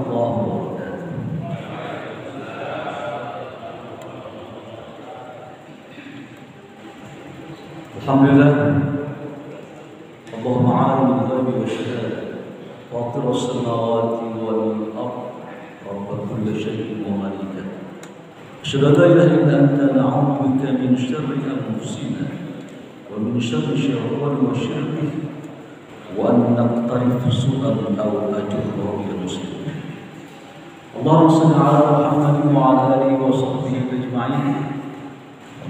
warahmatullahi wabarakatuh. Alhamdulillah, Allahumma alim al-ghaibi wa syahada, fatir as-samawati wal ard, rabb kulli syai'in wa malika. Asyhadu an la ilaha illa anta, na'udzu bika min syarri anfusina wa min syarri syaitani wa syirkihi wa an naqtarifa su'an aw ajra bi muslim. Allahumma shalli ala Muhammadin wa ala alihi wa sahbihi ajma'in.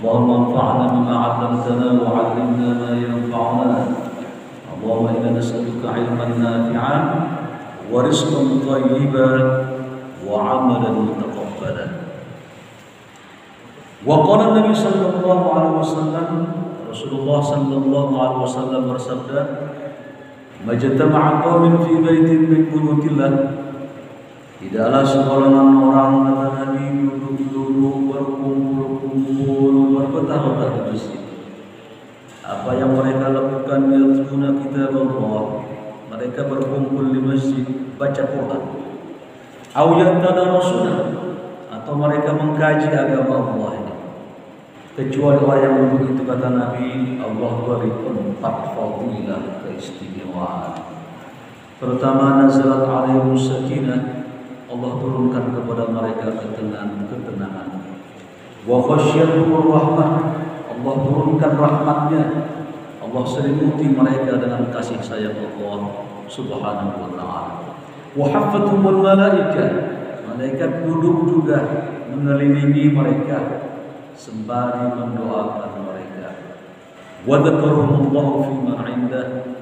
Allahumma anfa'na bima 'allamtana wa 'allimna ma yanfa'una. Allahumma inna nas'aluka 'ilman nafi'an wa rizqan thayyiban wa 'amalan mutaqabbalan. Wa qala Nabi sallallahu alaihi wasallam, Rasulullah sallallahu alaihi wasallam bersabda, "Majtama'a qaumin fi baitin min buyutillah." Tidaklah segolongan orang, kata Nabi, duduk-duduk, berkumpul-kumpul, berpetah-petah di masjid. Apa yang mereka lakukan? Yatluna kitab Allah. Mereka berkumpul di masjid baca Quran. Au yatadarasuna, atau mereka mengkaji agama Allah ini. Kecuali orang yang duduk itu, kata Nabi, Allah beri 4 fadilah keistimewaan. Pertama, nazalat alaihimus sakinah, Allah turunkan kepada mereka ketenangan. Wa khasyiyatuhur rahmah, Allah turunkan rahmatnya. Allah selimuti mereka dengan kasih sayang Allah Subhanahu wa ta'ala. Wa haffathumul malaikah, malaikat duduk juga mengelilingi mereka sembari mendoakan mereka. Wa dzakaruhumullahu fi man 'indah.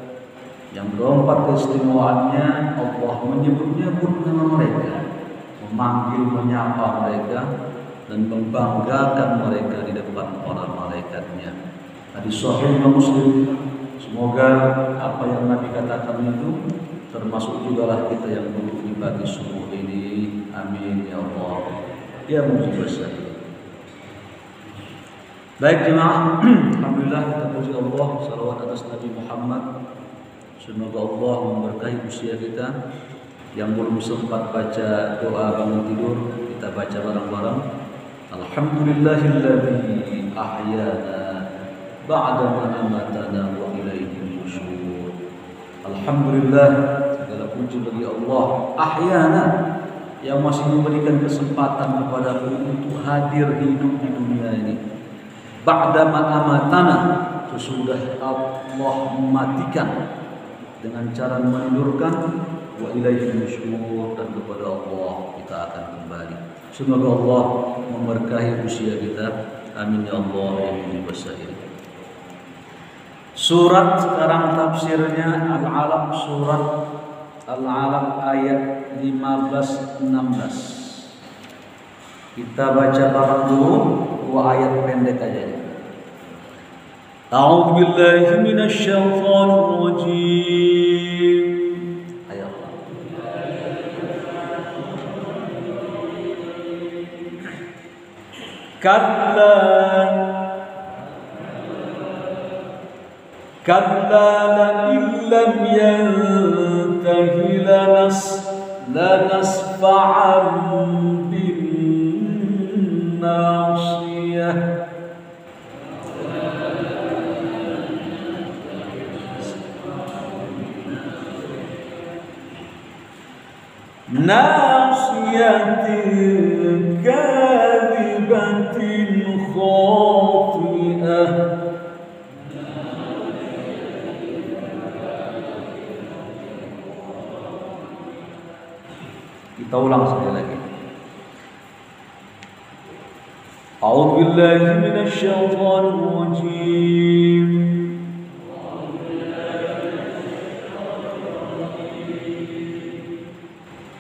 Yang keempat keistimewaannya, Allah menyebut-nyebut nama mereka, memanggil, menyapa mereka, dan membanggakan mereka di depan para malaikatnya. Hadis sahih Muslim. Semoga apa yang Nabi katakan itu termasuk jugalah kita yang duduk di pagi subuh ini. Amin ya Allah ya mujibas sa'i. Baik jemaah, alhamdulillah kita puji Allah, salawat atas Nabi Muhammad. Semoga Allah memberkahi usia kita. Yang belum sempat baca doa bangun tidur, kita baca bareng-bareng. Alhamdulillahilladzi ahyana ba'da ma amatana wa ilaihi nusyur. Alhamdulillah, segala puji bagi Allah, ahyana, yang masih memberikan kesempatan kepadaku untuk hadir hidup di dunia ini. Ba'da ma amatana, sesudah Allah mematikan dengan cara menidurkan, wa ilaihi nusyur, dan kepada Allah kita akan kembali. Semoga Allah memberkahi usia kita. Amin ya Allah ya mujibas sa'i. Surat sekarang tafsirnya Al-Alaq, surat Al-Alaq ayat 15-16. Kita baca bareng dulu 2 ayat pendek aja. A'udzu billahi minasy syaithanir rajim. Ayat Kalla la illam yantahi lanasfa'an bin nasiyah. Nasiyatin kadhibatin khafi'ah. Kita ulang sekali lagi. A'udzu billahi minasy syaithanir rajim.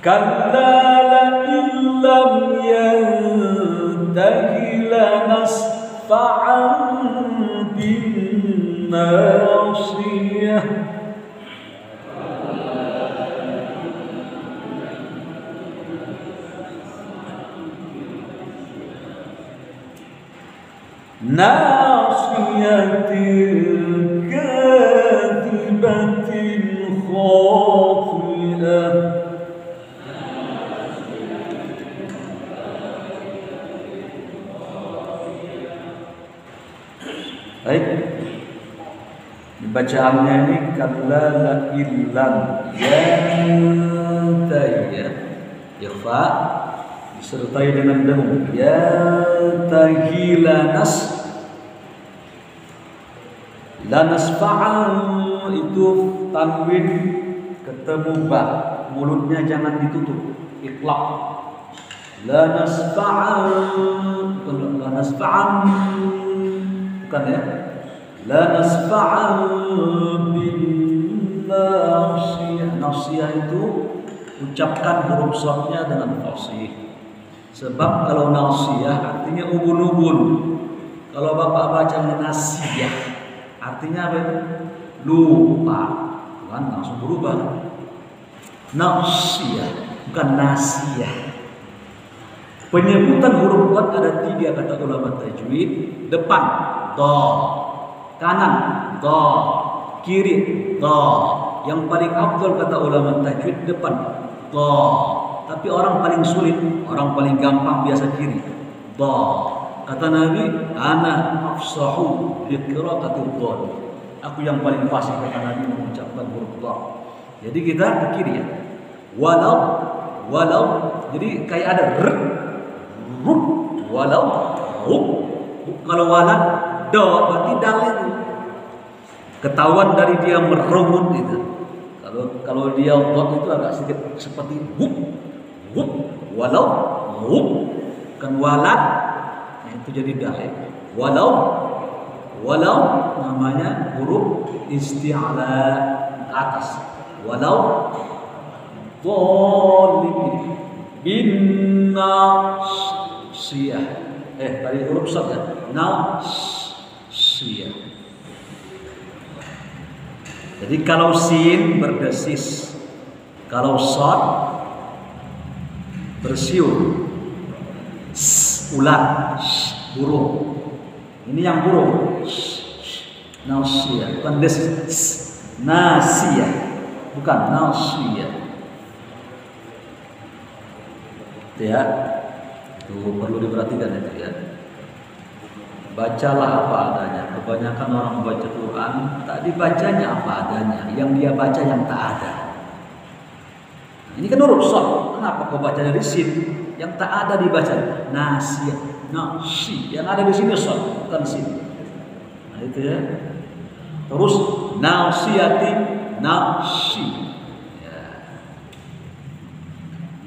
Kalla la illam yantahi lanasfa'an bin nasiyah. Nasiyatin kadhibatin khafi'ah. Baik. Bacaannya ini kalla la illam yantahi ya. Ikhfa disertai dengan dengung yantahi lanasfa'an itu tanwin ketemu ba, mulutnya jangan ditutup, itlaq. Lanasfa'an bukan ya. Lanasfa'an bin nasiyah. Nasiyah itu ucapkan huruf shadnya dengan fasih. Sebab kalau nasiyah artinya ubun-ubun. Kalau Bapak baca nasiyah artinya apa? Lupa. Kan langsung berubah. Nasiyah bukan nasiyah. Penyebutan huruf qad ada 3 kata ulama tajwid. Depan dha, kanan dha, kiri dha. Yang paling afdal kata ulama tajwid depan dha. Tapi orang paling sulit, orang paling gampang biasa kiri dha. Kata Nabi, ana afsahu bi qira'atil dha. Aku yang paling fasih kata Nabi mengucapkan huruf dha. Jadi kita ke kiri ya. Walau jadi kayak ada walau kalau walad do berarti dal itu ketahuan dari dia merungut itu. Kalau dia dot itu agak sedikit seperti walau kan walad itu jadi dal ya. Walau namanya huruf isti'ala ke atas. Walau dhalim nasiyah. Tadi huruf shad ya. Nasiyah. Jadi kalau sin berdesis, kalau shad bersiul, ular, burung. Ini yang burung. Nasiyah, bukan desis. Nasiyah, bukan nasiyah. Ya, itu perlu diperhatikan itu ya. Bacalah apa adanya. Kebanyakan orang membaca Quran tak dibacanya apa adanya, yang dia baca yang tak ada. Ini kan huruf shad. Kenapa kau baca dari sin? Yang tak ada dibaca nasiyah, nasi. Yang ada di sini shad, bukan sin. Nah itu ya. Terus nasiyati, nasi.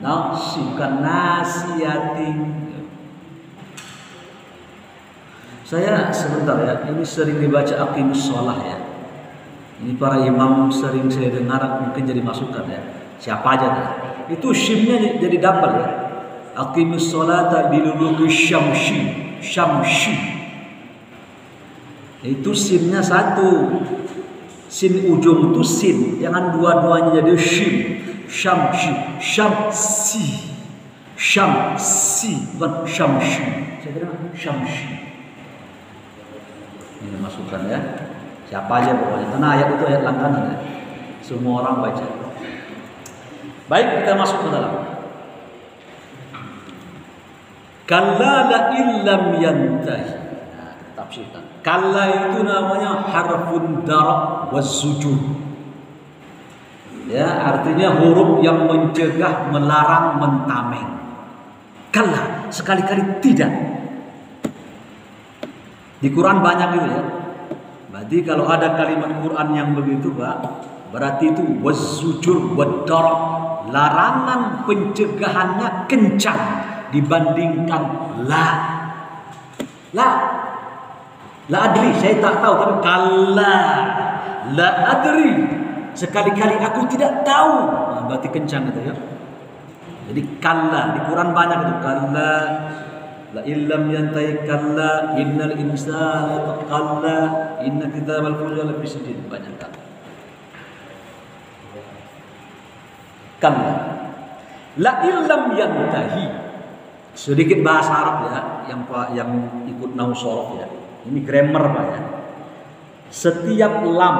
Nasi bukan nasiyati. Saya sebentar ya, ini sering dibaca aqimus shalah ya. Ini para imam sering saya dengar, mungkin jadi masukan ya. Siapa aja dah. Itu shimnya jadi double ya. Aqimus sholata diluluki syamsi. Itu sinnya satu. Sin ujung itu sin, jangan dua-duanya jadi shim. Syamsi bukan syamsi. Saya kira syamsi. Ini masukan ya. Siapa aja pokoknya. Karena ayat itu ayat langganan ya. Semua orang baca. Baik, kita masuk ke dalam. Kalla la illam yantahi. Nah, kita tafsirkan. Kalla itu namanya harfun darab wazzujur. Ya, artinya huruf yang mencegah, melarang, mentameng. Kalla, sekali-kali tidak. Di Quran banyak itu ya. Berarti kalau ada kalimat Quran yang begitu, Pak, berarti itu wazzujur wad-darab. Larangan pencegahannya kencang dibandingkan la adri, saya tak tahu, tapi kalla la adri, sekali-kali aku tidak tahu. Nah, berarti kencang itu ya. Jadi kalla di Quran banyak itu, kalla la illam yantahi kalla innal insana kalla inna kitabal fujjar lafi sijin, banyak kan. Kalla la illam yantahi, sedikit bahasa Arab ya, yang ikut nahwu shorof ya. Ini grammar Pak ya. Setiap lam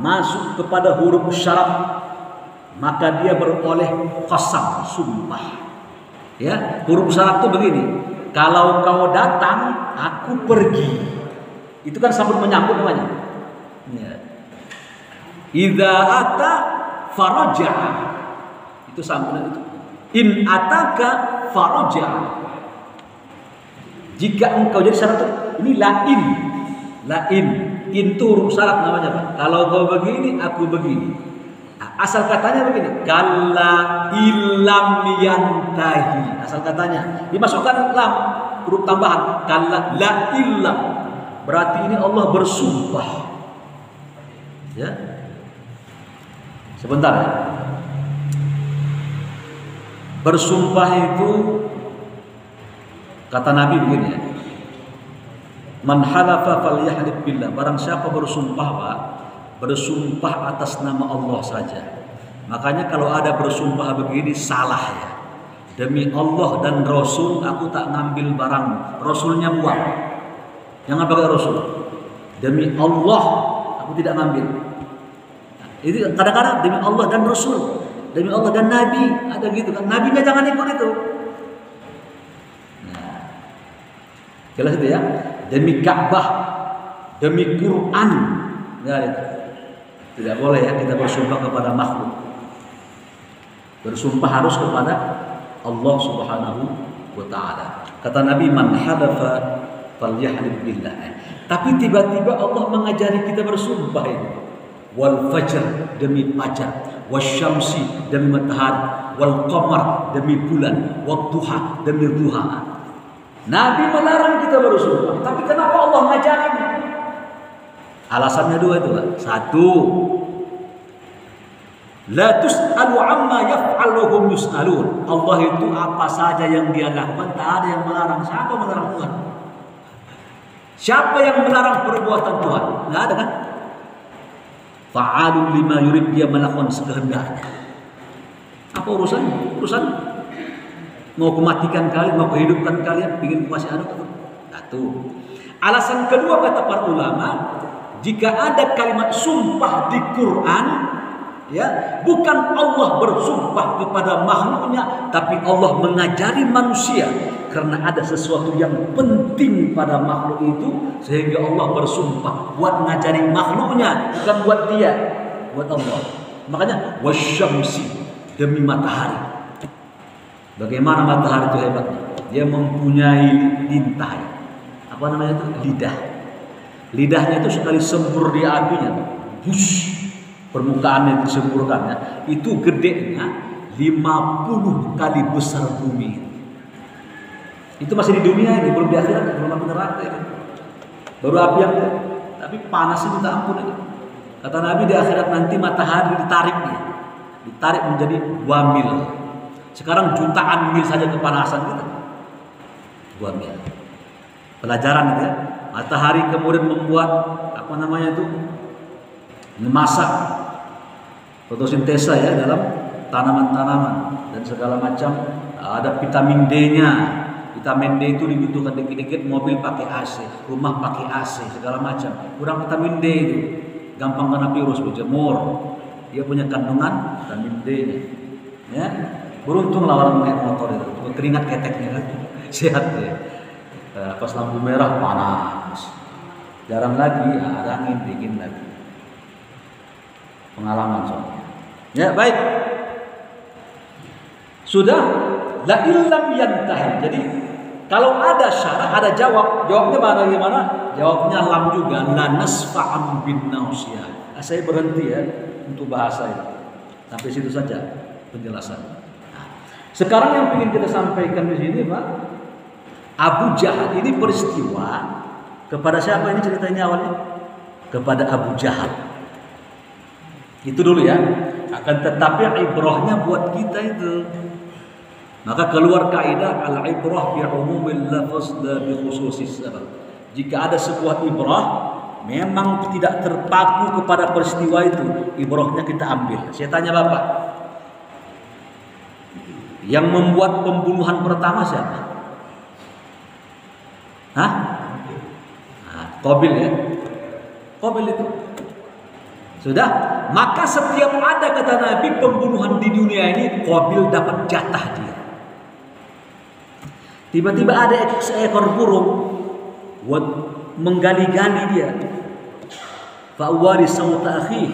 masuk kepada huruf syarat maka dia beroleh qasam, sumpah. Ya, huruf syarat itu begini. Kalau kau datang, aku pergi. Itu kan sambut menyambut namanya. Ya. Idza ata faraja'a. Itu sambutan itu. In ataka faraja'a. Jika engkau jadi syarat ini lain. Lain. Itu huruf syarat namanya, Pak. Kalau kau begini, aku begini. Nah, asal katanya begini. Kalla illam yantahi. Asal katanya. Dimasukkan lam. Huruf tambahan. Kalla la illam. Berarti ini Allah bersumpah. Ya. Sebentar ya. Bersumpah itu kata Nabi begini ya. Man halafa falyahlif billah. Barang siapa bersumpah, Pak, bersumpah atas nama Allah saja. Makanya kalau ada bersumpah begini salah ya. Demi Allah dan Rasul aku tak ngambil barang. Rasulnya buang. Jangan pakai Rasul. Demi Allah aku tidak ngambil. Itu kadang-kadang demi Allah dan Rasul, demi Allah dan Nabi, ada gitu kan. Nabinya jangan ikut itu. Nah, jelas itu ya. Demi Ka'bah, demi Quran, ya itu. Tidak boleh ya kita bersumpah kepada makhluk. Bersumpah harus kepada Allah Subhanahu wa taala. Kata Nabi, man halafa falyahlif billah. Tapi tiba-tiba Allah mengajari kita bersumpah ini. Wal fajr demi fajar, wasyamsi demi matahari, wal qamar demi bulan, wad duha demi duha. Nabi melarang kita bersumpah, tapi kenapa Allah ngajarin? Alasannya dua itu, Pak. Satu, la tus'alu amma yaf'al wa hum yus'alun. Allah itu apa saja yang dia lakukan, tak ada yang melarang. Siapa melarang Tuhan? Siapa yang melarang perbuatan Tuhan? Enggak ada kan? Fa'alun lima yurid, dia melakukan sekehendaknya. Apa urusan? Urusan mau kumatikan kalian, mau kuhidupkan kalian, ingin kuasai anak itu. Satu. Alasan kedua kata para ulama, jika ada kalimat sumpah di Quran, ya, bukan Allah bersumpah kepada makhluknya, tapi Allah mengajari manusia karena ada sesuatu yang penting pada makhluk itu, sehingga Allah bersumpah buat ngajari makhluknya, bukan buat dia, buat Allah. Makanya wasyamsi demi matahari. Bagaimana matahari itu hebatnya? Dia mempunyai lintah. Apa namanya itu? Lidah. Lidahnya itu sekali sembur di apinya, bus, permukaannya disemburkannya, itu gedenya 50 kali besar bumi. Itu masih di dunia ini, belum di akhirat, belum di neraka ini. Baru api yang tapi panasnya minta ampun ini. Kata Nabi di akhirat nanti matahari ditarik menjadi 2 mil. Sekarang jutaan mil saja kepanasan kita. 2 mil. Pelajaran itu ya. Matahari kemudian membuat apa namanya itu? Memasak fotosintesa ya dalam tanaman-tanaman dan segala macam. Ada vitamin D-nya. Vitamin D itu dibutuhkan dikit-dikit, mobil pakai AC, rumah pakai AC, segala macam. Kurang vitamin D itu, gampang kena virus, berjemur. Dia punya kandungan vitamin D-nya. Ya, beruntunglah orang naik motor itu, keringat keteknya kan, sehat ya. Pas lampu merah panas, jarang lagi ada angin dingin lagi. Pengalaman soalnya. Ya baik, sudah la illam yantahi. Jadi kalau ada syarat, ada jawabnya bagaimana? Jawabnya lam juga, la nasfa'am bin nausiyah. Saya berhenti ya untuk bahasa ini. Sampai situ saja penjelasan. Nah, sekarang yang ingin kita sampaikan di sini, Pak, Abu Jahal ini peristiwa kepada siapa ini ceritanya awalnya? Kepada Abu Jahal. Itu dulu ya. Akan tetapi ibrahnya buat kita itu. Maka keluar kaidah al-ibrah bi umumil lafaz la bi khususis sabab. Jika ada sebuah ibrah memang tidak terpaku kepada peristiwa itu, ibrahnya kita ambil. Saya tanya Bapak, yang membuat pembunuhan pertama siapa? Hah? Nah, Qabil ya. Qabil itu. Sudah, maka setiap ada kata Nabi pembunuhan di dunia ini, Qabil dapat jatah dia. Tiba-tiba ada seekor burung menggali-gali dia. Fa'wari sawta akhi,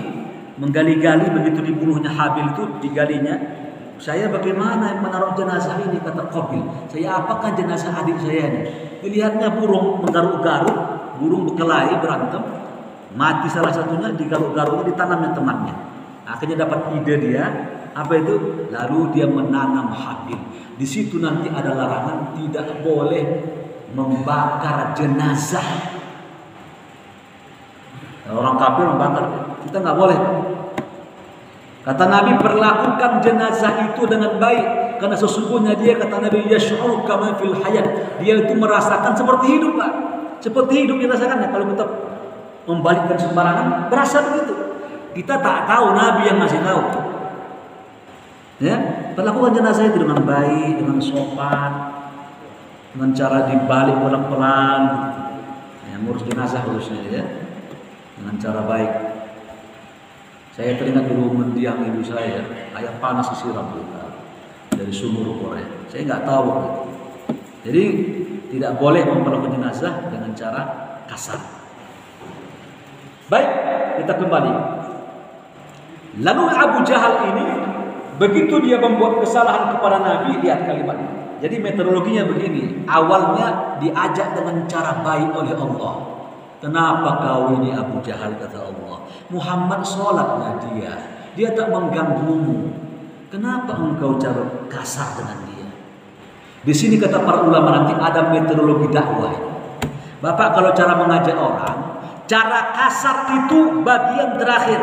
menggali-gali begitu dibunuhnya Habil itu digalinya. Saya bagaimana menaruh jenazah ini, kata Qabil. Saya apakan jenazah adik saya ini? Dilihatnya burung menggaruk-garuk, burung berkelahi berantem, mati salah satunya, digaruk-garuknya ditanamnya temannya. Akhirnya dapat ide dia, apa itu? Lalu dia menanam Habil. Di situ nanti ada larangan tidak boleh membakar jenazah. Orang kafir membakar, kita nggak boleh. Kata Nabi, perlakukan jenazah itu dengan baik, karena sesungguhnya dia, kata Nabi, yash'ur kama fil hayat, dia itu merasakan seperti hidup, Pak. Seperti hidup dirasakannya. Kalau kita membalikkan sembarangan, berasa begitu. Kita tak tahu, Nabi yang masih tahu. Ya, perlakukan jenazah itu dengan baik, dengan sopan, dengan cara dibalik pelan-pelan, gitu. Ya, ngurus jenazah khususnya ya, dengan cara baik. Saya teringat dulu mendiang ibu saya, air panas disiram dari sumur Korea. Saya nggak tahu gitu. Jadi tidak boleh memperlakukan jenazah dengan cara kasar. Baik, kita kembali. Lalu Abu Jahal ini begitu dia membuat kesalahan kepada Nabi, lihat kalimat ini. Jadi metodologinya begini, awalnya diajak dengan cara baik oleh Allah. Kenapa kau ini Abu Jahal, kata Allah. Muhammad sholatnya dia tak mengganggumu. Kenapa engkau cara kasar dengan dia? Di sini kata para ulama nanti ada metodologi dakwah. Bapak kalau cara mengajak orang, cara kasar itu bagian terakhir.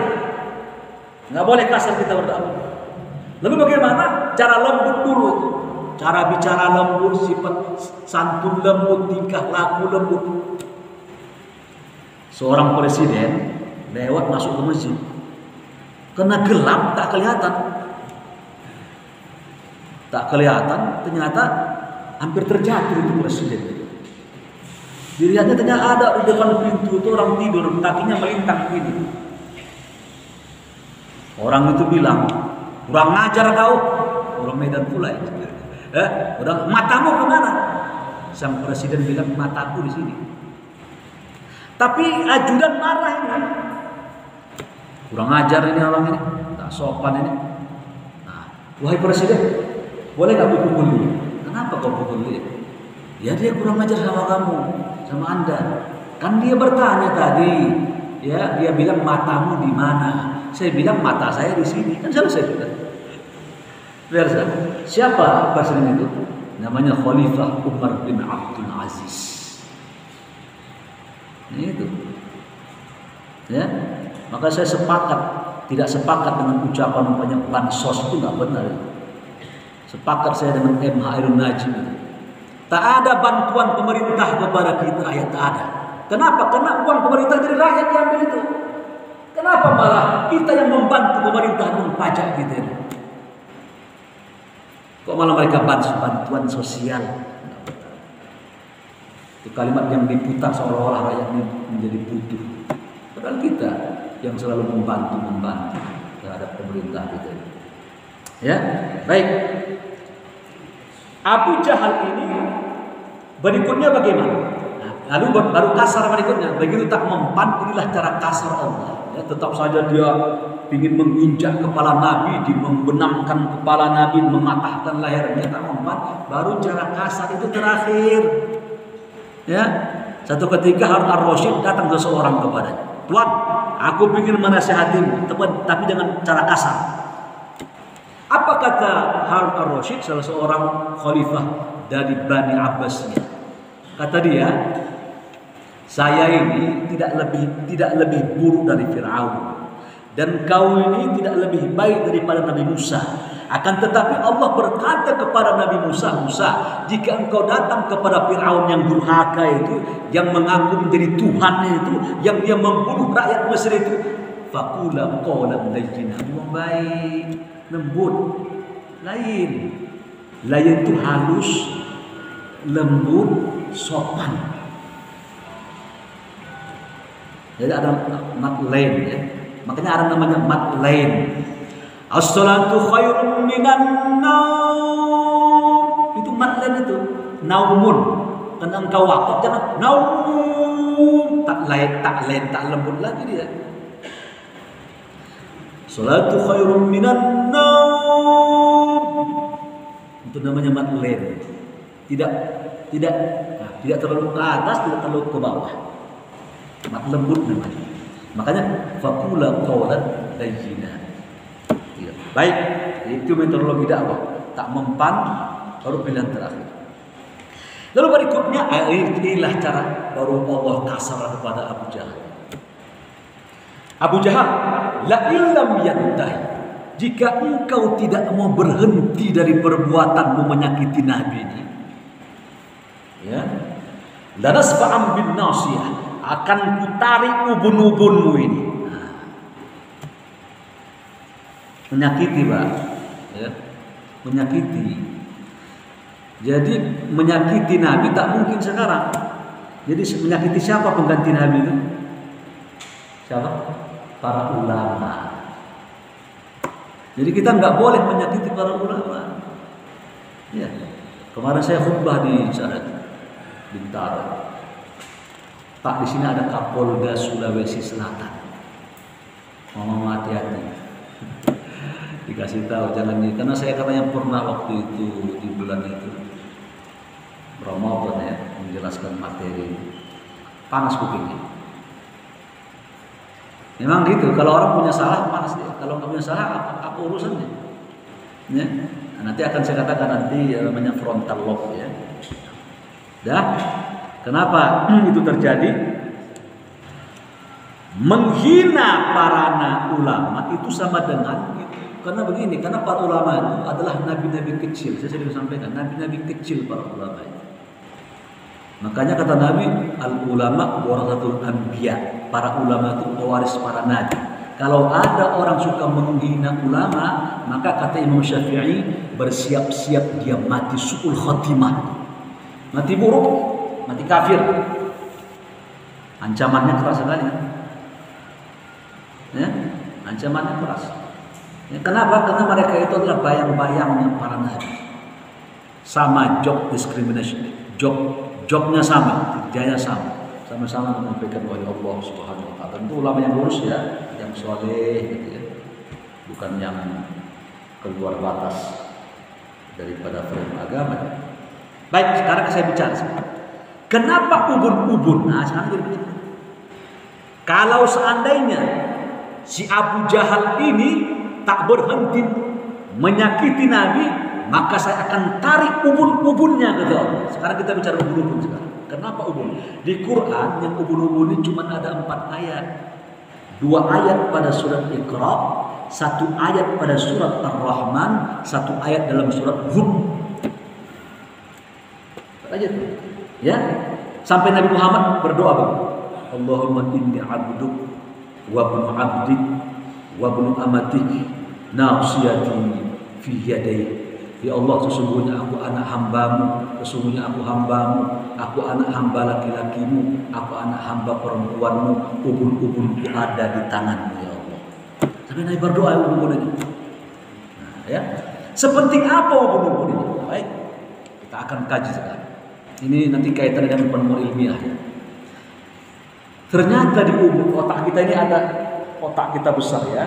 Nggak boleh kasar kita berdakwah. Lalu bagaimana? Cara lembut dulu. Cara bicara lembut, sifat santun lembut, tingkah laku lembut. Seorang presiden lewat masuk ke masjid, kena gelap tak kelihatan, ternyata hampir terjatuh itu presiden. Dilihatnya ternyata ada di depan pintu itu orang tidur, kakinya melintang begini. Orang itu bilang, kurang ngajar kau, orang Medan pula itu. Udah matamu kemana? Sang presiden bilang, mataku di sini. Tapi ajudan marah ini. Kurang ajar ini orang ini, tak sopan ini. Nah, wahai presiden, boleh gak pukul dia? Kenapa kau pukul dia? Ya dia kurang ajar sama kamu, sama Anda. Kan dia bertanya tadi, ya dia bilang matamu di mana? Saya bilang mata saya di sini. Kan selesai sudah. Lihat siapa presiden itu? Namanya Khalifah Umar bin Abdul Aziz. Itu ya, maka saya tidak sepakat dengan ucapan umpamanya bansos itu nggak benar. Sepakat saya dengan M. Hairun Najim. Tak ada bantuan pemerintah kepada kita rakyat, tak ada. Kenapa? Karena uang pemerintah dari rakyat diambil itu. Kenapa malah kita yang membantu pemerintah dengan pajak kita ini? Kok malah mereka bantuan sosial? Itu kalimat yang diputar seolah-olah rakyat ini menjadi butuh. Padahal kita yang selalu membantu terhadap pemerintah kita. Ya, baik. Abu Jahal ini berikutnya bagaimana? Lalu baru kasar berikutnya. Begitu tak mempan, inilah cara kasar Allah. Ya, tetap saja dia ingin menginjak kepala Nabi, membenamkan kepala Nabi, mematahkan lehernya, tak mempan. Baru cara kasar itu terakhir. Ya, satu ketika Harun ar-Rasyid datang ke seorang kepadanya. Tuan, aku ingin menasihatimu, tapi dengan cara kasar. Apa kata Harun ar-Rasyid, salah seorang khalifah dari Bani Abbasiyah? Kata dia, saya ini tidak lebih buruk dari Fir'aun, dan kau ini tidak lebih baik daripada Nabi Musa. Akan tetapi Allah berkata kepada Nabi Musa, jika engkau datang kepada Fir'aun yang durhaka itu, yang mengaku menjadi Tuhan itu, yang dia membunuh rakyat Mesir itu, faqula qawlan layyinan, baik, lembut, lain itu halus, lembut, sopan. Jadi ada mat lain ya. Makanya ada namanya mat lain. As-salatu khairun minan naum. Itu mat lain itu. Naumun. Karena engkau wakaf jangan naum. tak lembut lagi dia. Salatu khairum minan naum. Itu namanya mat lain. Tidak terlalu ke atas, tidak terlalu ke bawah. Mat lembut namanya. Makanya faqula qawlan layyinan. Ya. Baik, itu metodologi dakwah. Tak mempan, baru pilihan terakhir. Lalu berikutnya, inilah cara baru Allah kasar kepada Abu Jahal. Abu Jahal, la illam yantahi. Jika engkau tidak mau berhenti dari perbuatanmu menyakiti Nabi ini, ya, lanasfa'am bin nasiyah, akan kutarik ubun-ubunmu ini. Menyakiti, Pak, ya, menyakiti. Jadi menyakiti Nabi tak mungkin sekarang. Jadi menyakiti siapa pengganti Nabi itu? Siapa? Para ulama. Jadi kita nggak boleh menyakiti para ulama. Ya. Kemarin saya khutbah di sana, Bintaro. Pak, di sini ada Kapolda Sulawesi Selatan. Ngomong hati-hati. Dikasih tahu jangan ini, karena saya katanya pernah waktu itu di bulan itu Ramadan ya menjelaskan materi panas kupingnya. Memang gitu, kalau orang punya salah panas dia, kalau nggak punya salah apa urusannya? Ya, nanti akan saya katakan nanti namanya frontal lobe ya. Dah, kenapa itu terjadi? Menghina para ulama itu sama dengan karena begini, karena para ulama itu adalah nabi-nabi kecil. Saya sering sampaikan, nabi-nabi kecil para ulama itu. Makanya kata Nabi, al-ulama warasatul anbiya. Para ulama itu pewaris para nabi. Kalau ada orang suka menghina ulama, maka kata Imam Syafi'i, bersiap-siap dia mati su'ul khatimah. Mati buruk, mati kafir. Ancamannya keras sekali. Ya, ancamannya keras. Ya, kenapa? Karena mereka itu adalah bayang-bayangnya para nabi. Sama job discrimination, jobnya sama, kerjanya sama-sama menyampaikan oleh Allah Subhanahu Wa Taala. Itu ulama yang lurus ya, yang soleh, gitu ya, bukan yang keluar batas daripada frame agama. Baik, sekarang saya bicara. Kenapa ubun-ubun? Nah, sekarang jadi begini. Kalau seandainya si Abu Jahal ini tak berhenti menyakiti Nabi, maka saya akan tarik ubun-ubunnya, kata Allah. Sekarang kita bicara ubun-ubun sekarang. Kenapa ubun? Di Quran yang ubun-ubun ini cuma ada 4 ayat. 2 ayat pada surat Iqra, 1 ayat pada surat Ar-Rahman, 1 ayat dalam surat Hud. Aja tuh. Ya. Sampai Nabi Muhammad berdoa begini. Allahumma inni 'abduk wa ibnu 'abdik wa ibnu amatik nasiyati fi yadayk. Ya Allah, sesungguhnya aku anak hambamu, sesungguhnya aku hambamu, aku anak hamba laki-lakimu, aku anak hamba perempuanmu, ubun-ubunku ada di tanganmu ya Allah. Sampai Nabi berdoa ubun-ubun ini. Nah, ya. Sepenting apa ubun-ubun ini? Baik, kita akan kaji sekarang. Ini nanti kaitan dengan penemu ilmiah ya. Ternyata di otak kita ini ada otak kita besar ya.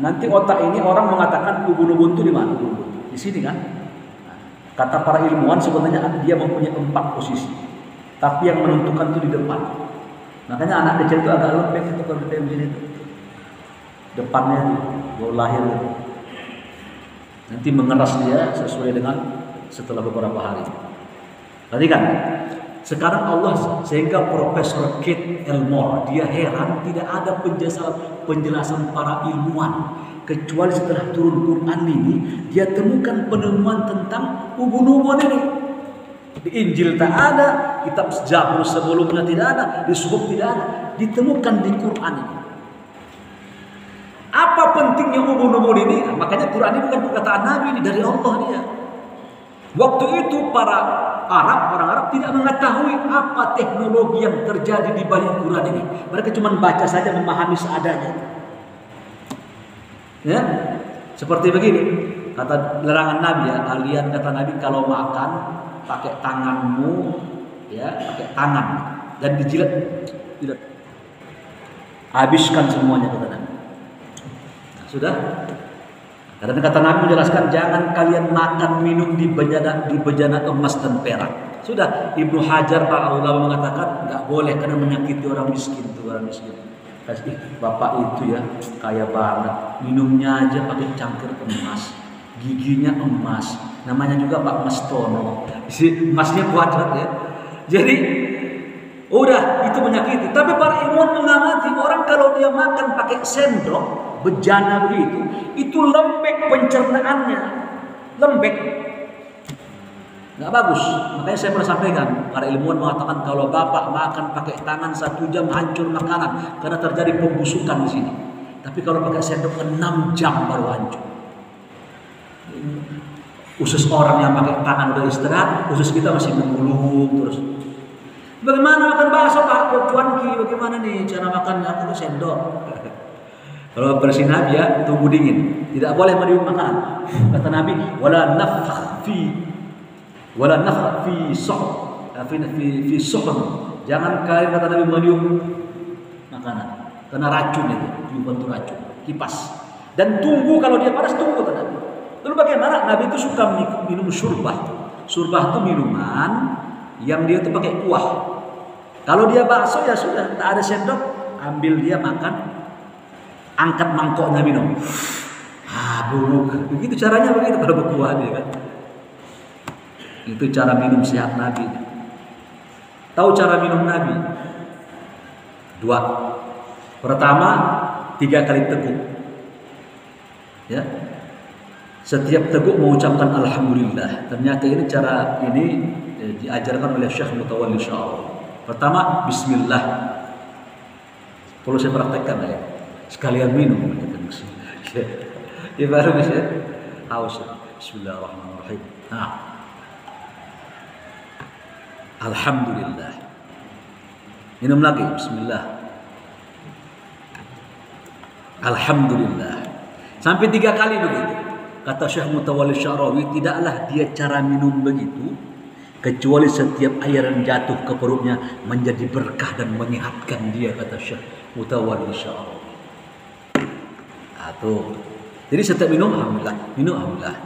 Nanti otak ini orang mengatakan ubun-ubun itu di mana? Di sini kan. Nah, kata para ilmuwan sebenarnya dia mempunyai 4 posisi. Tapi yang menentukan itu di depan. Makanya anak kecil itu agak lembek itu kalau di sini itu. Depannya itu baru lahir. Nanti mengeras dia sesuai dengan setelah beberapa hari. Tadi kan sekarang Allah sehingga Profesor Kate Elmore dia heran tidak ada penjelasan para ilmuwan kecuali setelah turun Quran ini dia temukan penemuan tentang ubun-ubun ini. Di Injil tak ada, kitab Zabur sebelumnya tidak ada, di Suhuf tidak ada, ditemukan di Quran ini. Apa pentingnya ubun-ubun ini? Makanya Quran ini bukan perkataan Nabi, ini dari Allah dia. Waktu itu para orang Arab tidak mengetahui apa teknologi yang terjadi di balik Quran ini. Mereka cuma baca saja, memahami seadanya. Ya, seperti begini kata larangan Nabi ya. Kalian kata Nabi kalau makan pakai tanganmu, ya pakai tangan dan dijilat, habiskan semuanya kata Nabi. Nah, sudah. Karena kata Nabi menjelaskan jangan kalian makan minum di bejana emas dan perak. Sudah, Ibnu Hajar para ulama mengatakan nggak boleh karena menyakiti orang miskin tuh orang miskin. Kasih bapak itu ya kaya banget, minumnya aja pakai cangkir emas, giginya emas, namanya juga Pak Mastono, emasnya kuadrat ya. Jadi udah itu menyakiti. Tapi para ilmuwan mengamati orang kalau dia makan pakai sendok bejana begitu, itu lembek pencernaannya, lembek. Nggak bagus. Makanya saya pernah sampaikan, para ilmuwan mengatakan kalau bapak makan pakai tangan 1 jam hancur makanan karena terjadi pembusukan di sini. Tapi kalau pakai sendok 6 jam baru hancur. Usus orang yang pakai tangan udah istirahat, usus kita masih menggulung terus. Bagaimana makan bakso Pak? Cuanki, bagaimana nih cara makannya? Aku ke sendok. Kalau versi Nabi ya tunggu dingin, tidak boleh meniup makanan. Kata Nabi, wala nafkh fi suhun. Jangan kalian kata Nabi meniup makanan, karena racun itu, tiupan itu racun, kipas. Dan tunggu kalau dia panas tunggu kata Nabi. Lalu bagaimana? Nabi itu suka minum syurbah. Syurbah itu minuman yang dia itu pakai kuah. Kalau dia bakso ya sudah, tak ada sendok, ambil dia makan, angkat mangkoknya minum. Buruk. Begitu caranya begitu kalau berkuah dia kan. Itu cara minum sehat Nabi. Tahu cara minum Nabi? 2. Pertama, 3 kali teguk. Ya. Setiap teguk mengucapkan alhamdulillah. Ternyata ini cara ini diajarkan oleh Syekh Mutawalli Sya'rawi. Pertama, bismillah. Perlu saya praktekkan ya. Sekalian minum. Ya baru bisa. Haus. Bismillahirrahmanirrahim. Nah. Alhamdulillah. Minum lagi. Bismillah. Alhamdulillah. Sampai 3 kali begitu. Kata Syekh Mutawalli Sya'rawi, tidaklah dia cara minum begitu kecuali setiap air yang jatuh ke perutnya menjadi berkah dan menyehatkan dia, kata Syekh Mutawalli Sya'rawi. Jadi setiap minum alhamdulillah, minum alhamdulillah.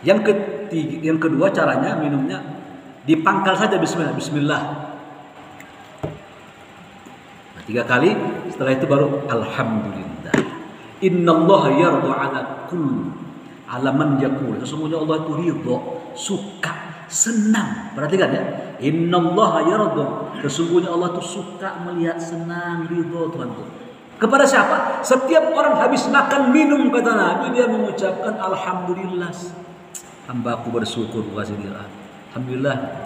Yang kedua caranya minumnya dipangkal saja bismillah, bismillah. Nah, 3 kali, setelah itu baru alhamdulillah. Innallaha yardu ala man yaqul. Sesungguhnya Allah itu ridho, suka, senang. Perhatikan ya. Innallaha yardu. Sesungguhnya Allah itu suka melihat senang, ridho Tuhan itu. Kepada siapa? Setiap orang habis makan minum kata Nabi dia mengucapkan alhamdulillah. Hambaku bersyukur kasih dia. Alhamdulillah.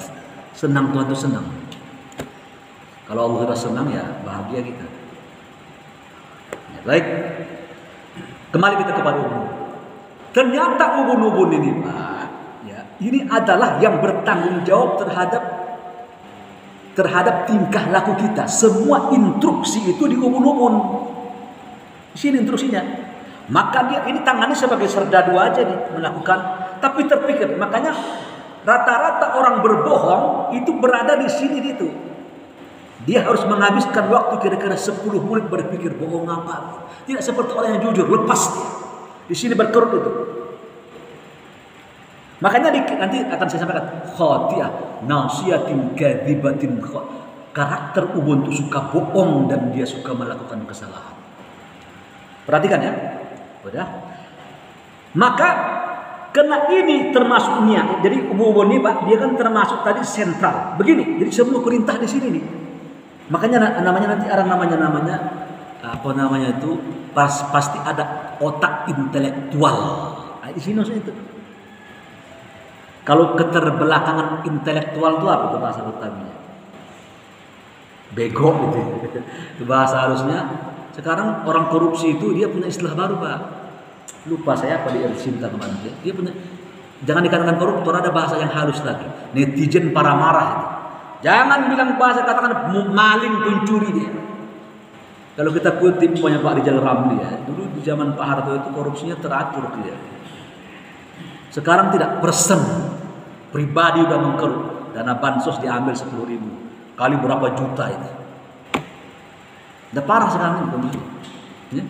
Senang Tuhan itu senang. Kalau Allah sudah senang ya bahagia kita. Ya, baik. Kembali kita kepada ubun. Ternyata ubun-ubun ini Pak, ya, ini adalah yang bertanggung jawab terhadap tingkah laku kita. Semua instruksi itu di ubun-ubun. Di sini instruksinya. Maka dia ini tangannya sebagai serdadu aja nih melakukan, tapi terpikir. Makanya rata-rata orang berbohong itu berada di sini itu. Dia harus menghabiskan waktu kira-kira 10 menit berpikir bohong apa. Tidak seperti orang yang jujur, lepas dia. Di sini berkerut itu. Makanya nanti akan saya sampaikan khati'ah, nasiyatin kadzibatin. Karakter ubun itu suka bohong dan dia suka melakukan kesalahan. Perhatikan ya. Udah. Maka karena ini termasuk niat. Jadi ubun ini Pak, dia kan termasuk tadi sentral. Begini, jadi semua perintah di sini nih. Makanya namanya nanti ada namanya apa namanya itu pasti ada otak intelektual. Nah, di sini maksudnya itu. Kalau keterbelakangan intelektual itu apa itu bahasa utamanya? Bego gitu. Itu bahasa harusnya. Sekarang orang korupsi itu dia punya istilah baru Pak. Lupa saya apa dia cinta kemarin. Dia punya, jangan dikatakan koruptor, ada bahasa yang halus lagi. Netizen para marah. Jangan bilang bahasa katakan maling pencuri dia. Kalau kita kutip punya Pak Rijal Ramli ya, dulu di zaman Pak Harto itu korupsinya teratur dia. Sekarang tidak, persen pribadi udah mengkerut, dana bansos diambil 10.000 kali berapa juta itu. Udah parah sekarang ini kondisi. Ya.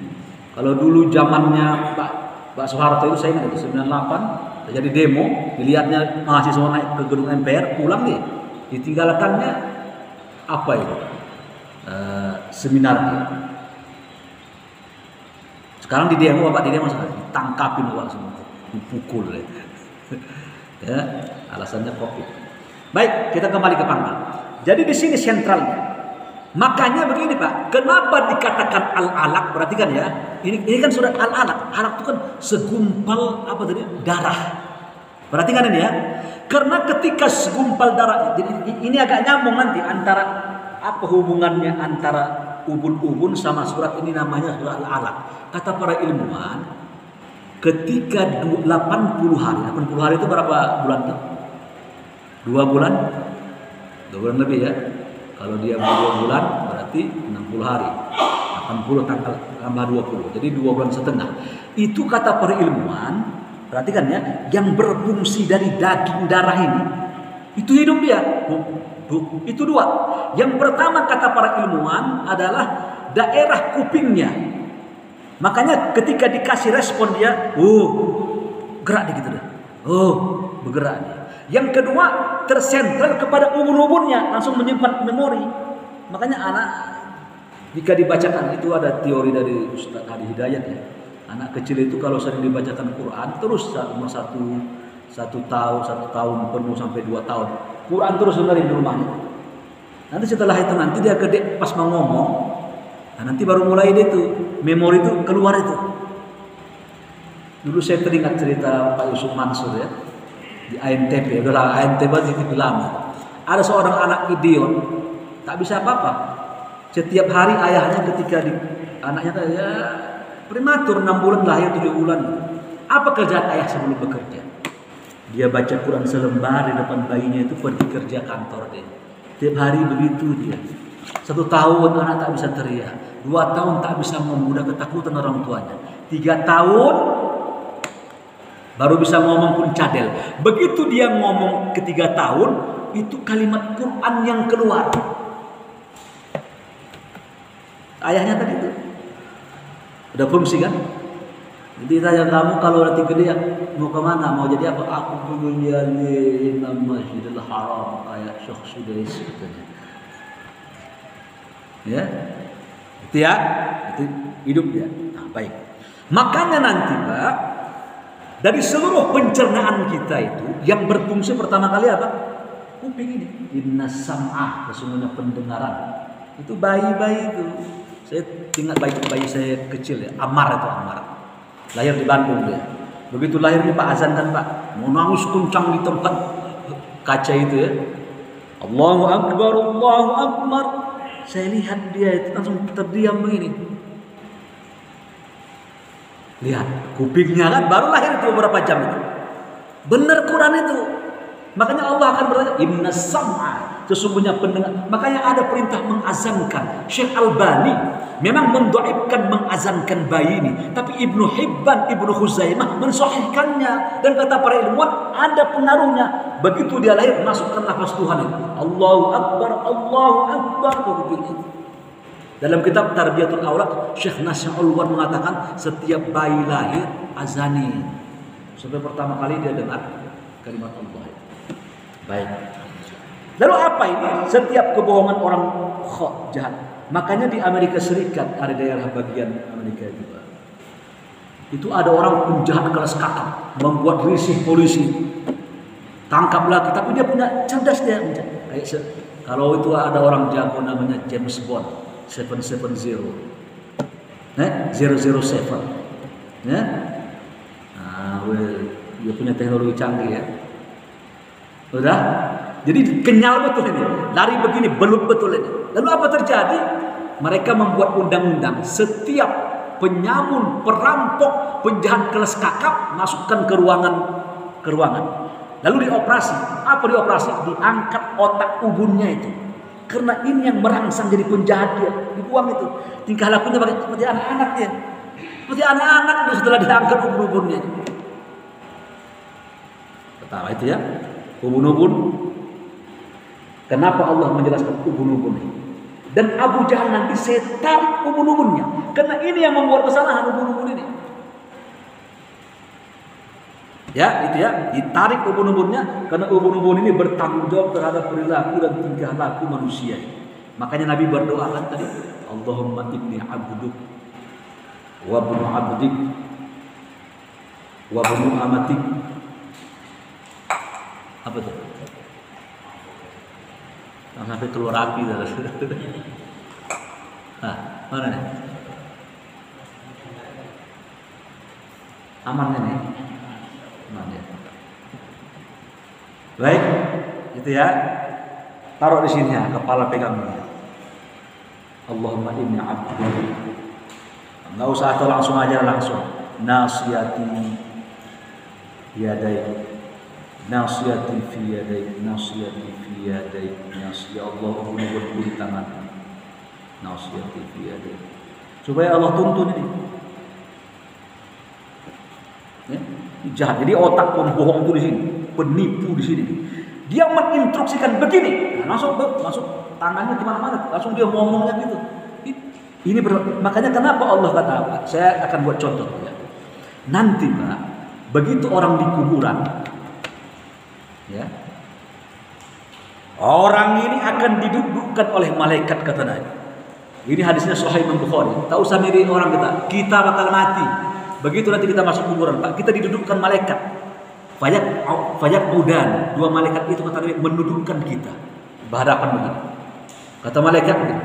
Kalau dulu zamannya Pak Soeharto itu saya ingat itu 98 terjadi demo, dilihatnya mahasiswa naik ke gedung MPR, pulang nih, ditinggalkannya apa itu? Seminar dia. Sekarang di demo Bapak, di demo sekarang ditangkapin Bapak semua, dipukul ya. Ya, alasannya Covid. Baik, kita kembali ke pangkal. Jadi di sini sentralnya. Makanya begini Pak, kenapa dikatakan al-alaq? Perhatikan ya, ini kan surat al-alaq. Alaq itu kan segumpal apa tadi? Darah. Perhatikan ini ya, karena ketika segumpal darah, jadi ini agak nyambung nanti antara apa hubungannya antara ubun-ubun sama surat ini, namanya surat al-alaq. Kata para ilmuwan, ketika 80 hari itu berapa bulan tuh? 2 bulan? 2 bulan lebih ya. Kalau dia 2 bulan berarti 60 hari. 80 tambah 20. Jadi 2 bulan setengah. Itu kata para ilmuwan, perhatikan ya, yang berfungsi dari daging darah ini, itu hidup dia. Itu 2. Yang pertama kata para ilmuwan adalah daerah kupingnya. Makanya ketika dikasih respon dia, gerak dikit deh. Bergerak dia. Yang kedua, tersentral kepada ubun-ubunnya, langsung menyimpan memori. Makanya anak jika dibacakan, itu ada teori dari Ustaz Hadi Hidayat ya. Anak kecil itu kalau sering dibacakan Quran terus umur 1 tahun penuh sampai 2 tahun, Quran terus dengerin di rumahnya. Nanti setelah itu nanti dia gede pas mau ngomong, nanti baru mulai dia tuh memori itu keluar itu. Dulu saya teringat cerita Pak Yusuf Mansur ya, di ANTP, udahlah ANTP itu lama. Ada seorang anak idiot, tak bisa apa-apa. Setiap hari ayahnya ketika anaknya ya prematur 6 bulan lahir 7 bulan. Apa kerjaan ayah sebelum bekerja? Dia baca Quran selembar di depan bayinya itu pergi kerja kantor dia. Tiap hari begitu dia. 1 tahun anak tak bisa teriak, 2 tahun tak bisa ngomong, udah ketakutan orang tuanya. 3 tahun baru bisa ngomong pun cadel. Begitu dia ngomong ke 3 tahun, itu kalimat Quran yang keluar. Ayahnya tadi itu udah fungsi kan? Jadi tanya kamu kalau nanti gede ya mau kemana? Mau jadi apa? Aku pengen jadi Masjidil Haram kayak Syekh Sudais katanya. Ya, itu ya, itu hidup dia. Nah, baik. Makanya nanti Pak, dari seluruh pencernaan kita itu yang berfungsi pertama kali apa? Kuping ini. Inna sam'ah, sesungguhnya pendengaran. Itu bayi-bayi itu. Saya ingat bayi saya kecil ya, Ammar itu Ammar. Lahir di Bandung dia. Begitu lahir ini Pak azan kan Pak, mau nangis kencang di tempat kaca itu ya. Allahu Akbar, Allahu Akbar. Saya lihat dia itu langsung terdiam begini. Lihat kupingnya kan baru lahir itu beberapa jam itu. Benar Quran itu. Makanya Allah akan bertanya, inna sam'a, sesungguhnya pendengar. Makanya ada perintah mengazankan. Syekh Albani memang mendoaibkan mengazankan bayi ini, tapi Ibnu Hibban, Ibnu Khuzaimah mensahihkannya, dan kata para ilmuwan ada pengaruhnya. Begitu dia lahir masukkan nafas Tuhan itu. Allahu Akbar, Allahu Akbar. Dalam kitab Tarbiyatul Aulad, Syekh Nasir Al-War mengatakan setiap bayi lahir azani sampai pertama kali dia dengar kalimat Allah. Baik. Lalu apa ini? Setiap kebohongan orang jahat. Makanya di Amerika Serikat ada daerah bagian Amerika juga. Itu ada orang penjahat kelas kakap, membuat risih polisi. Tangkap lagi, tapi dia punya cerdas dia. Kayak kalau itu ada orang jago namanya James Bond 770. 007. Ya. Nah, dia punya teknologi canggih ya. Udah? Jadi kenyal betul ini. Lari begini, belut betul ini. Lalu apa terjadi? Mereka membuat undang-undang. Setiap penyamun, perampok, penjahat kelas kakap masukkan ke ruangan. Lalu dioperasi. Apa dioperasi? Diangkat otak ubunnya itu. Karena ini yang merangsang jadi penjahat dia. Dibuang itu. Tingkah lakunya seperti anak-anak dia. Seperti anak-anak setelah diangkat ubun-ubunnya. Ketawa itu ya. Ubun-ubun. Kenapa Allah menjelaskan ubun-ubun ini? Dan Abu Jahal nanti saya tarik ubun-ubunnya. Karena ini yang membuat kesalahan ubun-ubun ini. Ya, itu ya, ditarik ubun-ubunnya karena ubun-ubun ini bertanggung jawab terhadap perilaku dan tingkah laku manusia. Makanya Nabi berdoa kan tadi, Allahumma inni abduk wa ibnu abdik wa ibnu amatik. Apa tuh? Sampai keluar api dah. Mana nih? Aman nih. Aman ya. Baik, itu ya. Taruh di sini ya, kepala pegangnya. Allahumma inni abdu. Enggak usah atau langsung aja langsung. Nasiyati yadai. Nasiyati fi yadai, nasiyati fi yadai, nasiyati Allah beri tangan. Nasiyati fi yadai. Supaya Allah tuntun ini. Ya, jahat. Jadi otak pembohong itu di sini, penipu di sini. Dia menginstruksikan begini, nah, langsung tangannya kemana-mana, langsung dia ngomongnya gitu. Ini makanya kenapa Allah kata apa? Saya akan buat contoh ya. Nanti Pak, begitu orang di kuburan, ya, orang ini akan didudukkan oleh malaikat kata Nabi. Ini hadisnya Sahih Imam Bukhari. Tak usah mirip orang kita bakal mati. Begitu nanti kita masuk kuburan, Pak, kita didudukkan malaikat. Fayak udan, dua malaikat itu kata Nabi mendudukkan kita berhadapan begini. Kata malaikat begini,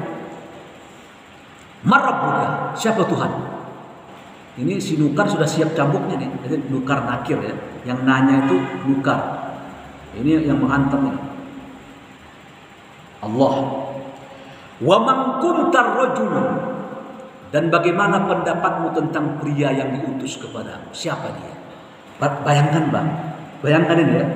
Marabbuka, siapa Tuhan? Ini si nukar sudah siap cambuknya nih. Jadi nukar nakir ya. Yang nanya itu nukar. Ini yang menghantam ini. Allah. Wa man kuntar rajul. Dan bagaimana pendapatmu tentang pria yang diutus kepadamu? Siapa dia? Bayangkan Bang. Bayangkan ini ya.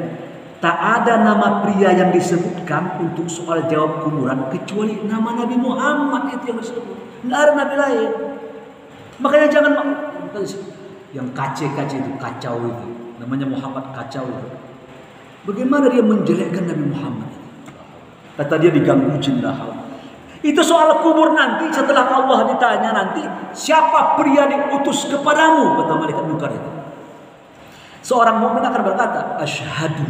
Tak ada nama pria yang disebutkan untuk soal jawab kuburan kecuali nama Nabi Muhammad itu yang disebut. Nggak ada nabi lain. Makanya jangan yang kace-kace itu, kacau itu. Namanya Muhammad kacau itu. Bagaimana dia menjelekkan Nabi Muhammad itu? Kata dia diganggu jin lahal. Itu soal kubur nanti setelah Allah ditanya nanti siapa pria diutus kepadamu, kata malaikat munkar itu. Seorang mukmin akan berkata, asyhadu,